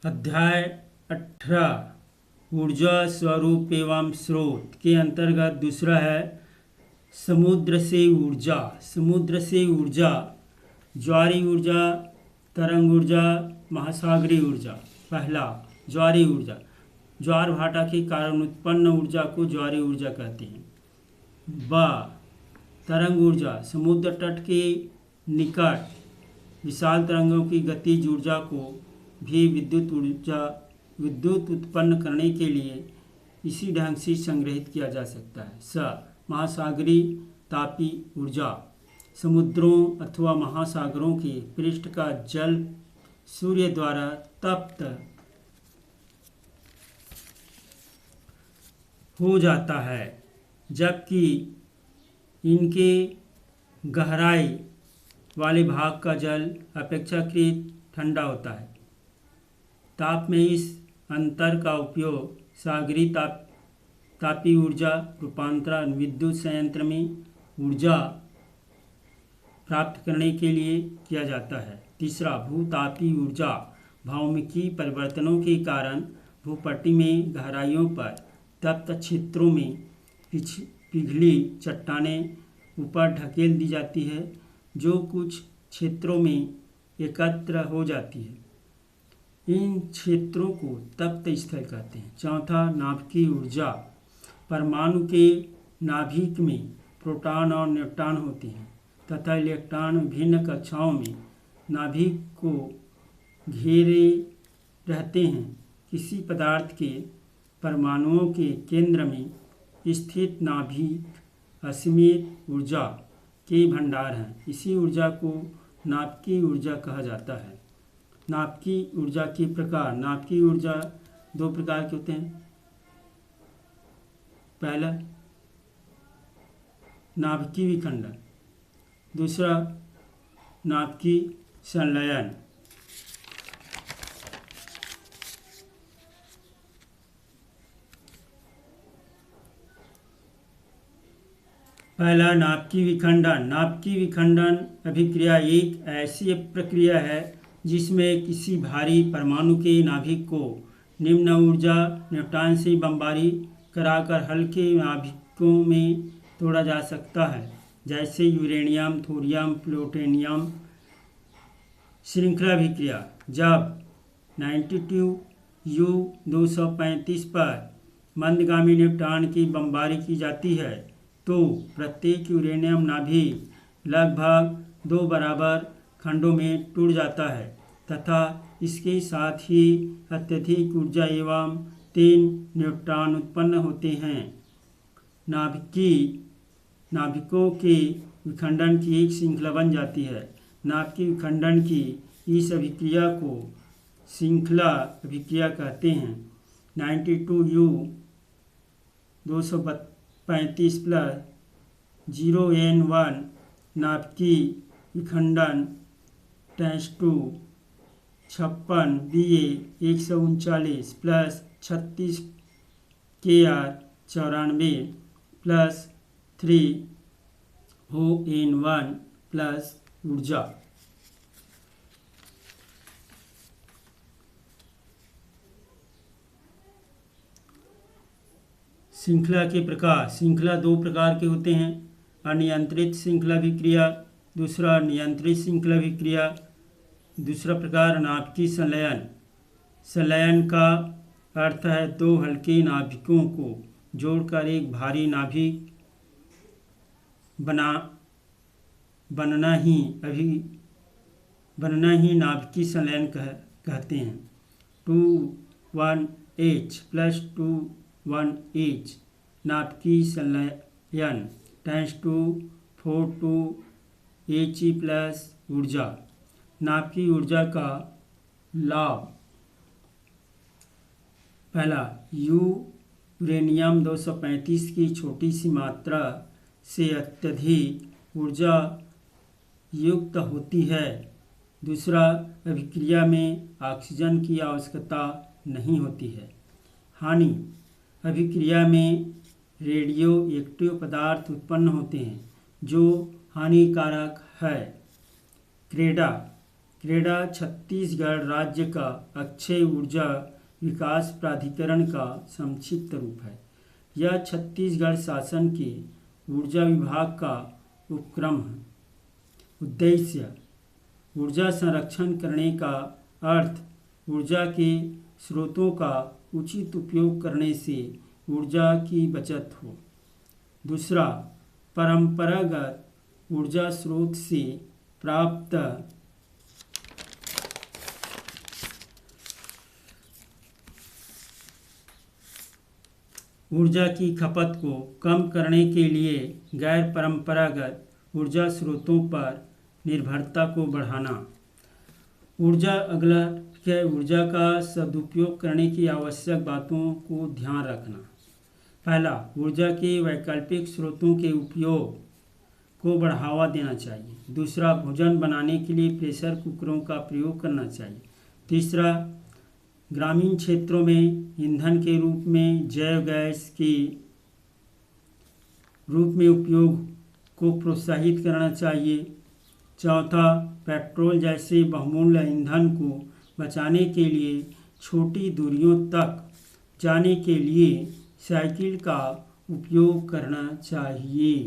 अध्याय 18 ऊर्जा स्वरूप एवं स्रोत के अंतर्गत दूसरा है समुद्र से ऊर्जा। समुद्र से ऊर्जा ज्वारीय ऊर्जा, तरंग ऊर्जा, महासागरीय ऊर्जा। पहला, ज्वारीय ऊर्जा। ज्वार भाटा के कारण उत्पन्न ऊर्जा को ज्वारीय ऊर्जा कहते हैं। ब, तरंग ऊर्जा समुद्र तट के निकट विशाल तरंगों की गतिज ऊर्जा को भी विद्युत उत्पन्न करने के लिए इसी ढंग से संग्रहित किया जा सकता है। स, महासागरीय तापीय ऊर्जा समुद्रों अथवा महासागरों के पृष्ठ का जल सूर्य द्वारा तप्त हो जाता है, जबकि इनके गहराई वाले भाग का जल अपेक्षाकृत ठंडा होता है। ताप में इस अंतर का उपयोग सागरीय तापीय ऊर्जा रूपांतरण विद्युत संयंत्र में ऊर्जा प्राप्त करने के लिए किया जाता है। तीसरा, भूतापीय ऊर्जा भौमिकीय परिवर्तनों के कारण भूपट्टी में गहराइयों पर तप्त क्षेत्रों में पिघली चट्टानें ऊपर ढकेल दी जाती है, जो कुछ क्षेत्रों में एकत्र हो जाती है। इन क्षेत्रों को तप्त स्थल कहते हैं। चौथा, नाभिकीय ऊर्जा परमाणु के नाभिक में प्रोटॉन और न्यूट्रॉन होते हैं तथा इलेक्ट्रॉन विभिन्न कक्षाओं में नाभिक को घेरे रहते हैं। किसी पदार्थ के परमाणुओं के केंद्र में स्थित नाभिक असीमित ऊर्जा के भंडार हैं। इसी ऊर्जा को नाभिकीय ऊर्जा कहा जाता है। नाभिकीय ऊर्जा के प्रकार। नाभिकीय ऊर्जा दो प्रकार के होते हैं। पहला, नाभिकीय विखंडन। दूसरा, नाभिकीय संलयन। पहला, नाभिकीय विखंडन। नाभिकीय विखंडन अभिक्रिया एक ऐसी प्रक्रिया है जिसमें किसी भारी परमाणु के नाभिक को निम्न ऊर्जा न्यूट्रॉन से बमबारी कराकर हल्के नाभिकों में तोड़ा जा सकता है, जैसे यूरेनियम, थोरियम, प्लूटोनियम। श्रृंखला अभिक्रिया। जब 92U235 पर मंदगामी न्यूट्रॉन की बमबारी की जाती है तो प्रत्येक यूरेनियम नाभिक लगभग 2 बराबर खंडों में टूट जाता है तथा इसके साथ ही अत्यधिक ऊर्जा एवं 3 न्यूट्रॉन उत्पन्न होते हैं। नाभिकों के विखंडन की एक श्रृंखला बन जाती है। नाभिकीय विखंडन की इस अभिक्रिया को श्रृंखला अभिक्रिया कहते हैं। 92U235 प्लस 0N1 नाभिकीय विखंडन tends to 56BA139 plus 36KR94 plus 3ON1 plus ऊर्जा। श्रृंखला के प्रकार। श्रृंखला दो प्रकार के होते हैं। अनियंत्रित श्रृंखला अभिक्रिया, दूसरा नियंत्रित श्रृंखला अभिक्रिया। दूसरा प्रकार, नाभिकीय संलयन। संलयन का अर्थ है दो हल्के नाभिकों को जोड़कर एक भारी नाभिक बनना ही नाभिकीय संलयन कहते हैं। 21H प्लस 21H नाभिकीय संलयन टेंस टू 42He प्लस ऊर्जा। नाभिकीय ऊर्जा का लाभ। पहला, यूरेनियम 235 की छोटी सी मात्रा से अत्यधिक ऊर्जा युक्त होती है। दूसरा, अभिक्रिया में ऑक्सीजन की आवश्यकता नहीं होती है। हानि। अभिक्रिया में रेडियो एक्टिव पदार्थ उत्पन्न होते हैं जो हानिकारक है। क्रेडा। क्रेडा छत्तीसगढ़ राज्य का अक्षय ऊर्जा विकास प्राधिकरण का संक्षिप्त रूप है। यह छत्तीसगढ़ शासन के ऊर्जा विभाग का उपक्रम है। उद्देश्य: ऊर्जा संरक्षण करने का अर्थ ऊर्जा के स्रोतों का उचित उपयोग करने से ऊर्जा की बचत हो। दूसरा, परंपरागत ऊर्जा स्रोत से प्राप्त ऊर्जा की खपत को कम करने के लिए गैर परंपरागत ऊर्जा स्रोतों पर निर्भरता को बढ़ाना। ऊर्जा का सदुपयोग करने की आवश्यक बातों को ध्यान रखना। पहला, ऊर्जा के वैकल्पिक स्रोतों के उपयोग को बढ़ावा देना चाहिए। दूसरा, भोजन बनाने के लिए प्रेशर कुकरों का प्रयोग करना चाहिए। तीसरा, ग्रामीण क्षेत्रों में ईंधन के रूप में जैव गैस के रूप में उपयोग को प्रोत्साहित करना चाहिए। चौथा, पेट्रोल जैसे बहुमूल्य ईंधन को बचाने के लिए छोटी दूरियों तक जाने के लिए साइकिल का उपयोग करना चाहिए।